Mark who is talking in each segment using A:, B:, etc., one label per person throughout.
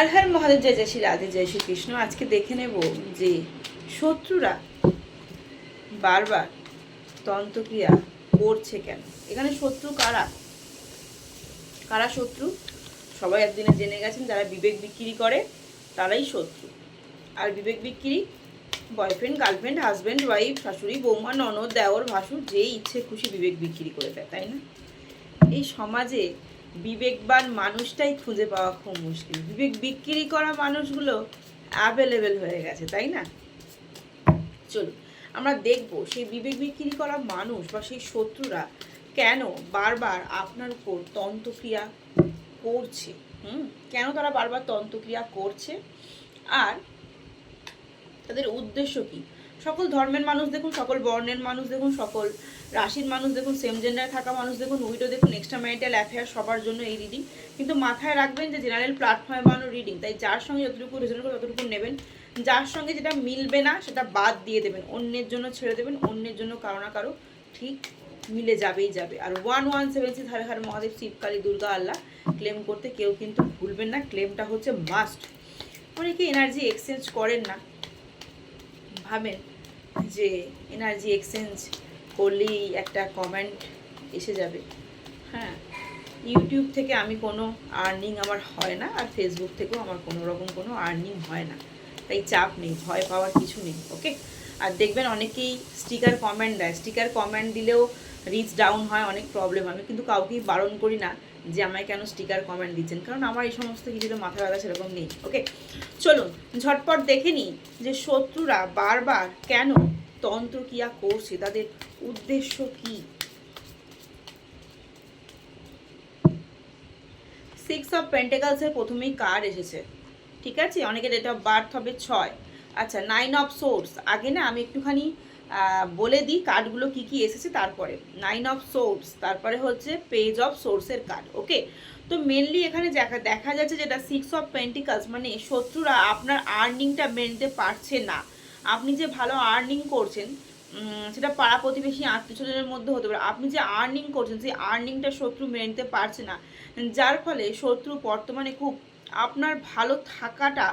A: हर हर महादेव जय जय श्री राधे जय श्री कृष्ण। आज के देखे नेब जे शत्रुरा बार बार तंत्रक्रिया करছে কেন। এখানে শত্রু কারা কারা শত্রু সবাই একদিনে জেনে গেছেন। যারা বিবেক বিক্রি করে তারাই শত্রু। আর বিবেক বিক্রি বয়ফ্রেন্ড গার্লফ্রেন্ড হাজব্যান্ড ওয়াইফ শাশুড়ি বৌমা ননদ দেওর ভাসুর যে ইচ্ছে খুশি বিবেক বিক্রি করে দেয়, তাই না? এই সমাজে বিবেকবান মানুষটাই খুঁজে পাওয়া খুব মুশকিল। বিবেক বিক্রি করা মানুষগুলো অ্যাভেলেবেল হয়ে গেছে, তাই না? চলুন আমরা দেখবো সেই বিবেক বিক্রি করা মানুষ বা সেই শত্রুরা কেন বারবার আপনার উপর তন্ত্রক্রিয়া করছে। কেন তারা বারবার তন্ত্রক্রিয়া করছে আর তাদের উদ্দেশ্য কি। সকল ধর্মের মানুষ দেখুন, সকল বর্ণের মানুষ দেখুন, সকল রাশির মানুষ দেখুন, সেম জেন্ডারে থাকা মানুষ দেখুন, উইডো দেখুন, এক্সট্রা ম্যারিটাল অ্যাফেয়ার সবার জন্য এই রিডিং। কিন্তু মাথায় রাখবেন যে জেনারেল প্ল্যাটফর্মে বানানো রিডিং, তাই যার সঙ্গে যতটুকু রেজনেট করে ততটুকু নেবেন, যার সঙ্গে যেটা মিলবে না সেটা বাদ দিয়ে দেবেন, অন্যের জন্য ছেড়ে দেবেন। অন্যের জন্য কারো না কারো ঠিক মিলে যাবেই যাবে। আর 1176 হর হর মহাদেব শিব কালী দুর্গা আল্লাহ ক্লেম করতে কেউ কিন্তু ভুলবেন না, ক্লেমটা হচ্ছে মাস্ট। অনেকে এনার্জি এক্সচেঞ্জ করেন না, ভাবেন যে এনার্জি এক্সচেঞ্জ করলেই একটা কমেন্ট এসে যাবে। হ্যাঁ, ইউটিউব থেকে আমি কোনো আর্নিং আমার হয় না, আর ফেসবুক থেকেও আমার কোনো রকম কোনো আর্নিং হয় না, তাই চাপ নেই, ভয় পাওয়ার কিছু নেই। ওকে। আর দেখবেন অনেকেই স্টিকার কমেন্ট দেয়, স্টিকার কমেন্ট দিলেও রিচ ডাউন হয়, অনেক প্রবলেম। আমি কিন্তু কাউকেই বারণ করি না যে আমায় কেন স্টিকার কমেন্ট দিচ্ছেন, কারণ আমার এই সমস্ত কিছুতে মাথা ব্যথা সেরকম নেই। ওকে, চলুন ঝটপট দেখে নিই যে শত্রুরা বারবার কেন তন্ত্রক্রিয়া করছে, তাদের উদ্দেশ্য কি। 6 অফ পেন্টাকলসের প্রথমেই কার্ড এসেছে, ঠিক আছে? অনেকে ডেট অফ বার্থ হবে 6। আচ্ছা, 9 অফ সোর্স। আগে না আমি একটুখানি বলে দিই কার্ডগুলো কি কি এসেছে তারপরে। 9 অফ সোর্স, তারপরে হচ্ছে পেজ অফ সোর্সের কার্ড। ওকে, তো মেনলি এখানে দেখা যাচ্ছে যেটা 6 অফ পেন্টিকলস, মানে শত্রুরা আপনার আর্নিংটা মেনতে পারছে না। আপনি যে ভালো আর্নিং করছেন, সেটা পাড়া প্রতিবেশী আত্মীয়স্বজনের মধ্যে হতে পারে, আপনি যে আর্নিং করছেন সেই আর্নিংটা শত্রু মেনে নিতে পারছে না, যার ফলে শত্রু বর্তমানে খুব আপনার ভালো থাকাটা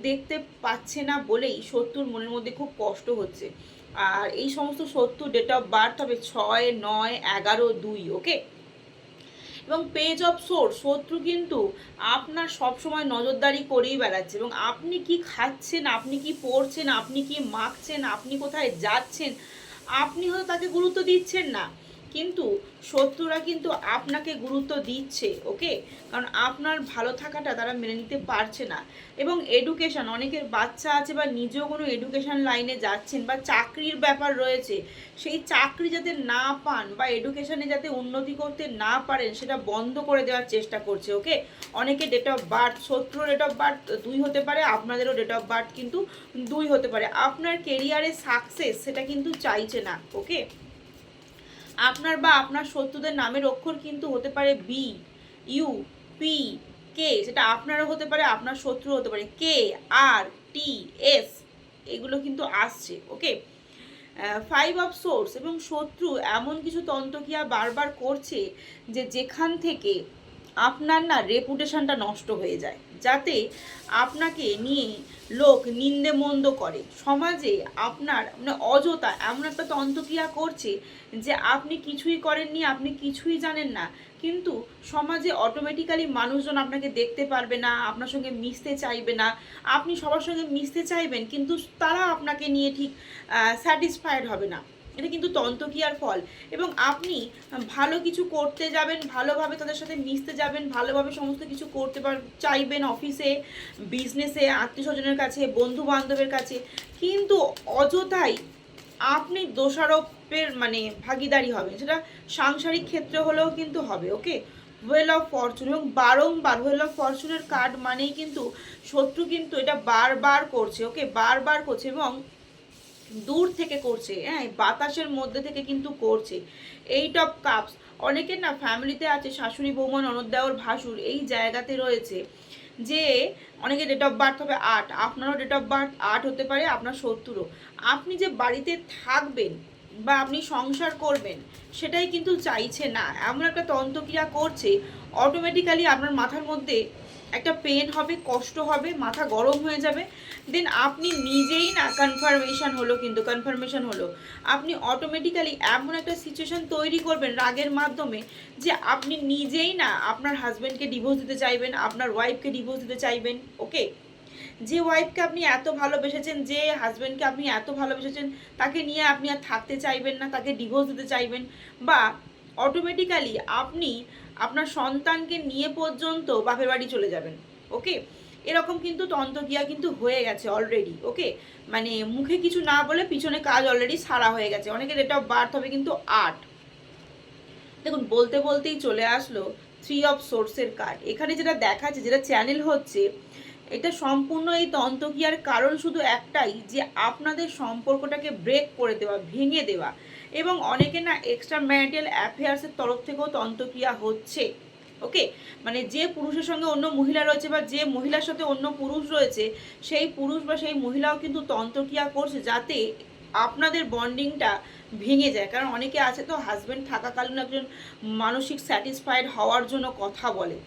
A: দেখতে পাচ্ছে না বলেই শত্রুর মনের মধ্যে খুব কষ্ট হচ্ছে। আর এই সমস্ত শত্রু ডেট অফ বার্থ হবে 6, 9, 11, 2। ওকে, এবং পেজ অফ সোর্স, শত্রু কিন্তু আপনার সবসময় নজরদারি করেই বেড়াচ্ছে, এবং আপনি কি খাচ্ছেন, আপনি কি পড়ছেন, আপনি কি মাখছেন, আপনি কোথায় যাচ্ছেন, আপনি হয়তো তাকে গুরুত্ব দিচ্ছেন না, কিন্তু শত্রুরা কিন্তু আপনাকে গুরুত্ব দিচ্ছে। ওকে, কারণ আপনার ভালো থাকাটা তারা মেনে নিতে পারছে না। এবং এডুকেশন, অনেকের বাচ্চা আছে বা নিজেও কোনো এডুকেশন লাইনে যাচ্ছেন বা চাকরির ব্যাপার রয়েছে, সেই চাকরি যাতে না পান বা এডুকেশনে যাতে উন্নতি করতে না পারেন সেটা বন্ধ করে দেওয়ার চেষ্টা করছে। ওকে, অনেকে ডেট অফ বার্থ, শত্রুর ডেট অফ বার্থ 2 হতে পারে, আপনাদেরও ডেট অফ বার্থ কিন্তু 2 হতে পারে। আপনার কেরিয়ারে সাকসেস সেটা কিন্তু চাইছে না। ওকে, আপনার বা আপনার শত্রুদের নামের অক্ষর কিন্তু হতে পারে বি, ইউ, পি, কে, সেটা আপনারও হতে পারে, আপনার শত্রু হতে পারে, কে, আর, টি, এস, এগুলো কিন্তু আসছে। ওকে, 5 অফ সোর্স, এবং শত্রু এমন কিছু তন্ত্রক্রিয়া বারবার করছে যে যেখান থেকে আপনার না রেপুটেশনটা নষ্ট হয়ে যায়, যাতে আপনাকে নিয়ে লোক নিন্দে মন্দ করে। সমাজে আপনার মানে অযথা এমন একটা তন্ত্রক্রিয়া করছে যে আপনি কিছুই করেননি, আপনি কিছুই জানেন না, কিন্তু সমাজে অটোমেটিক্যালি মানুষজন আপনাকে দেখতে পারবে না, আপনার সঙ্গে মিশতে চাইবে না। আপনি সবার সঙ্গে মিশতে চাইবেন কিন্তু তারা আপনাকে নিয়ে ঠিক স্যাটিসফাইড হবে না। এটা কিন্তু তন্ত্রক্রিয়ার ফল। এবং আপনি ভালো কিছু করতে যাবেন, ভালোভাবে তাদের সাথে মিশতে যাবেন, ভালোভাবে সমস্ত কিছু করতে চাইবেন, অফিসে, বিজনেসে, আত্মীয় স্বজনের কাছে, বন্ধু বান্ধবের কাছে, কিন্তু অযথাই আপনি দোষারোপের মানে ভাগিদারি হবেন, সেটা সাংসারিক ক্ষেত্রে হলেও কিন্তু হবে। ওকে, হুইল অফ ফরচুন, এবং বারংবার হুইল অফ ফরচুনের কার্ড মানেই কিন্তু শত্রু কিন্তু এটা বারবার করছে। ওকে, বারবার করছে এবং দূর থেকে করছে, হ্যাঁ, বাতাসের মধ্যে থেকে কিন্তু করছে। 8 অফ কাপস, অনেকের না ফ্যামিলিতে আছে শাশুড়ি বৌমা ননদ দেওর ভাসুর, এই জায়গাতে রয়েছে যে অনেকে ডেট অফ বার্থ হবে 8, আপনারও ডেট অফ বার্থ 8 হতে পারে, আপনার শত্রুরও। আপনি যে বাড়িতে থাকবেন বা আপনি সংসার করবেন সেটাই কিন্তু চাইছে না, এমন একটা তন্ত্রক্রিয়া করছে অটোমেটিক্যালি আপনার মাথার মধ্যে একটা পেন হবে, কষ্ট হবে, মাথা গরম হয়ে যাবে। দেন আপনি নিজেই না কনফার্মেশন হলো আপনি অটোমেটিক্যালি এমন একটা সিচুয়েশন তৈরি করবেন রাগের মাধ্যমে যে আপনি নিজেই না আপনার হাজব্যান্ডকে ডিভোর্স দিতে চাইবেন, আপনার ওয়াইফকে ডিভোর্স দিতে চাইবেন। ওকে, যে ওয়াইফকে আপনি এত ভালোবেসেছেন, যে হাজব্যান্ডকে আপনি এত ভালোবেসেছেন, তাকে নিয়ে আপনি আর থাকতে চাইবেন না, তাকে ডিভোর্স দিতে চাইবেন, বা অটোমেটিক্যালি আপনি আপনার সন্তানকে নিয়ে পর্যন্ত বাপের বাড়ি চলে যাবেন। ওকে, এরকম কিন্তু তন্ত্রক্রিয়া কিন্তু হয়ে গেছে অলরেডি। ওকে, মানে মুখে কিছু না বলে পিছনে কাজ অলরেডি সারা হয়ে গেছে। অনেকের ডেট অফ বার্থ হবে কিন্তু 8। দেখুন, বলতে বলতেই চলে আসলো 3 অফ সোর্সের কার্ড। এখানে যেটা দেখাচ্ছে, যেটা চ্যানেল হচ্ছে, এটা সম্পূর্ণ এই তন্ত্রক্রিয়ার কারণ শুধু একটাই, যে আপনাদের সম্পর্কটাকে ব্রেক করে দেওয়া, ভেঙে দেওয়া। এবং অনেকে না এক্সট্রা ম্যারিটাল অ্যাফেয়ার্সের তরফ থেকেও তন্ত্রক্রিয়া হচ্ছে। ওকে, মানে যে পুরুষের সঙ্গে অন্য মহিলা রয়েছে বা যে মহিলার সাথে অন্য পুরুষ রয়েছে, সেই পুরুষ বা সেই মহিলাও কিন্তু তন্ত্রক্রিয়া করছে যাতে আপনাদের বন্ডিংটা ভেঙে যায়। কারণ অনেকে আছে তো হাজব্যান্ড থাকাকালীন একজন মানসিক স্যাটিসফাইড হওয়ার জন্য কথা বলে।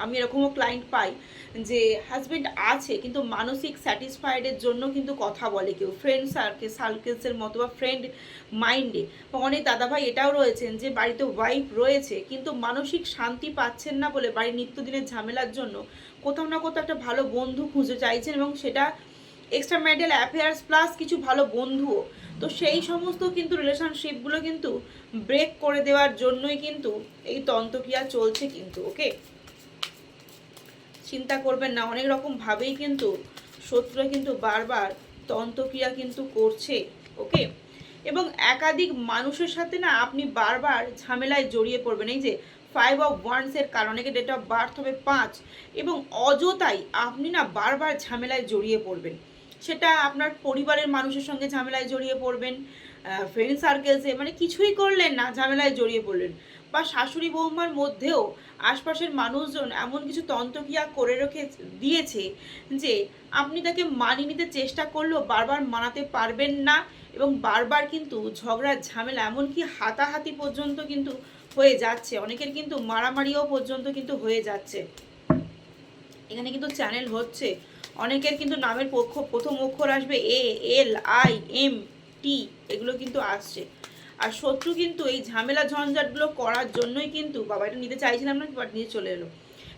A: আমি এরকমও ক্লায়েন্ট পাই যে হাজব্যান্ড আছে কিন্তু মানসিক স্যাটিসফাইডের জন্য কিন্তু কথা বলে কেউ, ফ্রেন্ড সার্কেলসের মতো বা ফ্রেন্ড মাইন্ডে। অনেক দাদাভাই এটাও রয়েছেন যে বাড়িতে ওয়াইফ রয়েছে কিন্তু মানসিক শান্তি পাচ্ছেন না বলে বাড়ির নিত্যদিনের ঝামেলার জন্য কোথাও না কোথাও একটা ভালো বন্ধু খুঁজে চাইছেন, এবং সেটা এক্সট্রা ম্যারিটাল অ্যাফেয়ার্স প্লাস কিছু ভালো বন্ধুও। তো সেই সমস্ত কিন্তু রিলেশনশিপগুলো কিন্তু ব্রেক করে দেওয়ার জন্যই কিন্তু এই তন্ত্রক্রিয়া চলছে কিন্তু। ওকে, চিন্তা করবেন না, অনেক রকমভাবেই কিন্তু শত্রুরা কিন্তু বারবার তন্ত্রক্রিয়া কিন্তু করছে। ওকে, এবং একাধিক মানুষের সাথে না আপনি বারবার ঝামেলায় জড়িয়ে পড়বেন। এই যে 5 অফ ওয়ান্ডসের কারণে ডেট অফ বার্থ হবে 5, এবং অযথাই আপনি না বারবার ঝামেলায় জড়িয়ে পড়বেন। সেটা আপনার পরিবারের মানুষের সঙ্গে ঝামেলায় জড়িয়ে পড়বেন, ফ্রেন্ড সার্কেলসে, মানে কিছুই করলেন না ঝামেলায় জড়িয়ে পড়লেন, বা শাশুড়ি বৌমার মধ্যেও আশপাশের মানুষজন এমন কিছু তন্ত্রক্রিয়া করে রেখে দিয়েছে যে আপনি তাকে মানিয়ে নিতে চেষ্টা করলেও বারবার মানাতে পারবেন না, এবং বারবার কিন্তু ঝগড়ার ঝামেলা, এমনকি হাতাহাতি পর্যন্ত কিন্তু হয়ে যাচ্ছে। অনেকের কিন্তু মারামারিও পর্যন্ত কিন্তু হয়ে যাচ্ছে। এখানে কিন্তু চ্যানেল হচ্ছে অনেকের কিন্তু নামের প্রথম অক্ষর আসবে এ, এল, আই, এম, টি, এগুলো কিন্তু আসছে। আর শত্রু কিন্তু এই ঝামেলা ঝঞ্ঝাটগুলো করার জন্যই কিন্তু, বাবা এটা নিতে চাইছিলাম না বাট নিয়ে চলে এলো।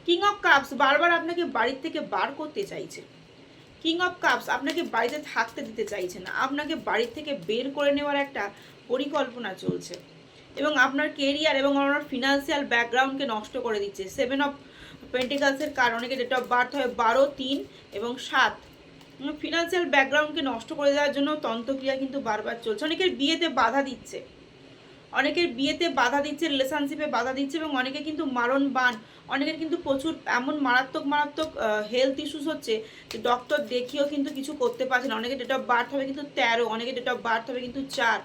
A: কিং অফ কাপস বারবার আপনাকে বাড়ির থেকে বার করতে চাইছে। কিং অফ কাপস আপনাকে বাড়িতে থাকতে দিতে চাইছে না, আপনাকে বাড়ির থেকে বের করে নেওয়ার একটা পরিকল্পনা চলছে, এবং আপনার কেরিয়ার এবং আপনার ফিনান্সিয়াল ব্যাকগ্রাউন্ডকে নষ্ট করে দিচ্ছে। 7 অফ পেন্টিকালসের কারণে ডেট অফ বার্থ হয় 12, 3 এবং 7। ফিনান্সিয়াল ব্যাকগ্রাউন্ডকে নষ্ট করে দেওয়ার জন্য তন্ত্রক্রিয়া কিন্তু বারবার চলছে। অনেকের বিয়েতে বাধা দিচ্ছে, রিলেশনশিপে বাধা দিচ্ছে, এবং অনেকে কিন্তু মারণ বান, অনেকের কিন্তু প্রচুর এমন মারাত্মক হেলথ ইস্যুস হচ্ছে যে ডক্টর দেখিয়েও কিন্তু কিছু করতে পারছে না। অনেকের ডেট অফ বার্থ হবে কিন্তু 13, অনেকের ডেট অফ বার্থ হবে কিন্তু 4।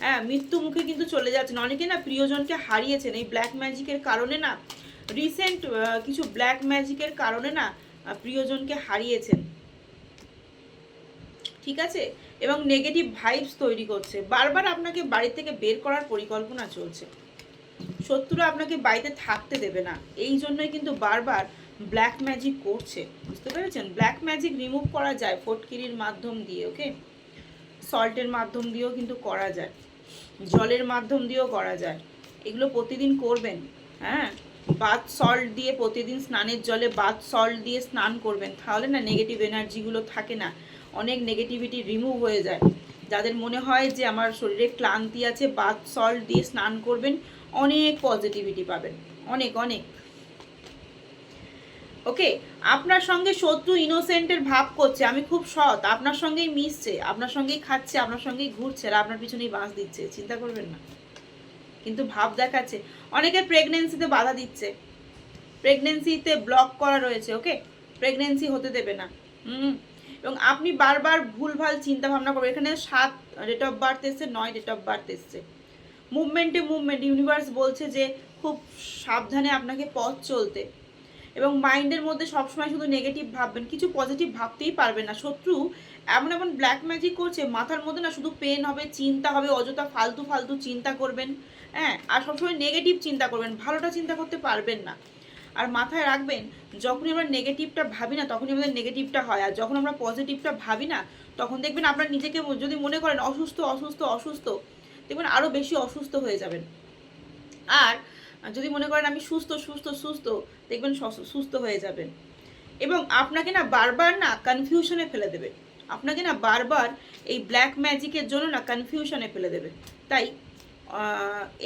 A: হ্যাঁ, মৃত্যু মুখে কিন্তু চলে যাচ্ছেন। অনেকে না প্রিয়জনকে হারিয়েছেন এই ব্ল্যাক ম্যাজিকের কারণে, না রিসেন্ট কিছু ব্ল্যাক ম্যাজিকের কারণে না প্রিয়জনকে হারিয়েছেন। ঠিক আছে, এবং নেগেটিভ ভাইবস তৈরি করছে, বারবার আপনাকে বাড়ি থেকে বের করার পরিকল্পনা চলছে। শত্রুরা আপনাকে বাড়িতে থাকতে দেবে না, এই জন্যই কিন্তু বারবার ব্ল্যাক ম্যাজিক করছে। বুঝতে পেরেছেন? ব্ল্যাক ম্যাজিক রিমুভ করা যায় ফটকিরির মাধ্যম দিয়ে। ওকে, সল্টের মাধ্যম দিয়েও কিন্তু করা যায়, জলের মাধ্যম দিয়েও করা যায়। এগুলো প্রতিদিন করবেন। হ্যাঁ, বাথ সল্ট দিয়ে প্রতিদিন স্নানের জলে বাথ সল্ট দিয়ে স্নান করবেন, তাহলে না নেগেটিভ এনার্জিগুলো থাকে না, অনেক নেগেটিভিটি রিমুভ হয়ে যায়। যাদের মনে হয় যে আমার শরীরে ক্লান্তি আছে, বাথ সল্ট দিয়ে স্নান করবেন, অনেক পজিটিভিটি পাবেন, অনেক অনেক। ওকে, আপনার সঙ্গে শত্রু ইনোসেন্টের ভাব করছে, আমি খুব সৎ, আপনার সঙ্গেই মিশছে, আপনার সঙ্গেই খাচ্ছে, আপনার সঙ্গেই ঘুরছে, আর আপনার পিছনেই বাঁশ দিচ্ছে, চিন্তা করবেন না, কিন্তু ভাব দেখাচ্ছে। অনেকে প্রেগনেন্সিতে বাধা দিচ্ছে, প্রেগনেন্সিতে ব্লক করা রয়েছে। ওকে, প্রেগনেন্সি হতে দেবে না। এবং আপনি বারবার ভুলভাল চিন্তা ভাবনা করবেন। এখানে 7 ডেট অফ বার্থ এসছে, 9 ডেট অফ বার্থ এসছে। মুভমেন্ট ইউনিভার্স বলছে যে খুব সাবধানে আপনাকে পথ চলতে, এবং মাইন্ডের মধ্যে সবসময় শুধু নেগেটিভ ভাববেন, কিছু পজিটিভ ভাবতেই পারবেন না। শত্রু এমন এমন ব্ল্যাক ম্যাজিক করছে, মাথার মধ্যে না শুধু পেন হবে, চিন্তা হবে, অযথা ফালতু ফালতু চিন্তা করবেন। হ্যাঁ, আর সবসময় নেগেটিভ চিন্তা করবেন, ভালোটা চিন্তা করতে পারবেন না। আর মাথায় রাখবেন, যখনই আমরা নেগেটিভটা ভাবি না তখনই আমাদের নেগেটিভটা হয়, আর যখন আমরা পজিটিভটা ভাবি না তখন দেখবেন আপনার নিজেকে যদি মনে করেন অসুস্থ অসুস্থ অসুস্থ, দেখবেন আরও বেশি অসুস্থ হয়ে যাবেন। আর যদি মনে করেন আমি সুস্থ সুস্থ সুস্থ, দেখবেন সুস্থ হয়ে যাবেন। এবং আপনাকে না বারবার না কনফিউশনে ফেলে দেবে, আপনাকে না বারবার এই ব্ল্যাক ম্যাজিকের জন্য না কনফিউশনে ফেলে দেবে। তাই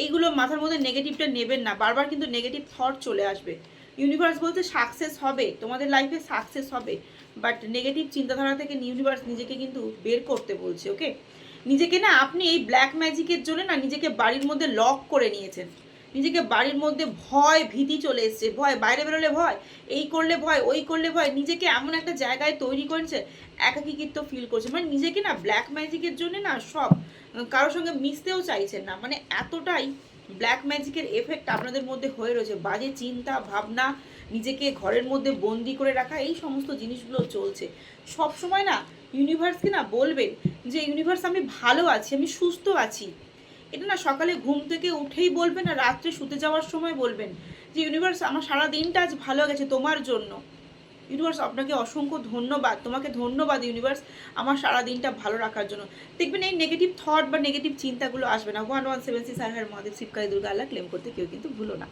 A: এইগুলো মাথার মধ্যে নেগেটিভটা নেবেন না, বারবার কিন্তু নেগেটিভ থট চলে আসবে। ইউনিভার্স বলতে সাকসেস হবে, তোমাদের লাইফে সাকসেস হবে, বাট নেগেটিভ চিন্তাধারা থেকে ইউনিভার্স নিজেকে কিন্তু বের করতে বলছে। ওকে, নিজেকে না আপনি এই ব্ল্যাক ম্যাজিকের জন্য না নিজেকে বাড়ির মধ্যে লক করে নিয়েছেন, নিজেকে বাড়ির মধ্যে ভয় ভীতি চলে এসছে, ভয়, বাইরে বেরোলে ভয়, এই করলে ভয়, ওই করলে ভয়, নিজেকে এমন একটা জায়গায় তৈরি করেছে, একাকিত্ব ফিল করছে, মানে নিজেকে না ব্ল্যাক ম্যাজিকের জন্য না সব কারোর সঙ্গে মিশতেও চাইছেন না, মানে এতটাই ব্ল্যাক ম্যাজিকের এফেক্ট আপনাদের মধ্যে হয়ে রয়েছে। বাজে চিন্তা ভাবনা, নিজেকে ঘরের মধ্যে বন্দি করে রাখা, এই সমস্ত জিনিসগুলো চলছে। সব সময় না ইউনিভার্সকে না বলবেন যে ইউনিভার্স আমি ভালো আছি, আমি সুস্থ আছি। এটা না সকালে ঘুম থেকে উঠেই বলবেন, আর রাত্রে শুতে যাওয়ার সময় বলবেন যে ইউনিভার্স আমার সারা দিনটা আজ ভালো গেছে তোমার জন্য। ইউনিভার্স আপনাকে অসংখ্য ধন্যবাদ, তোমাকে ধন্যবাদ ইউনিভার্স আমার সারা দিনটা ভালো রাখার জন্য। দেখবেন এই নেগেটিভ থট বা নেগেটিভ চিন্তাগুলো আসবে না। 1176 হর মহাদেব শিবকালী দুর্গা আল্লাহ ক্লেম করতে কেউ কিন্তু ভুলো না।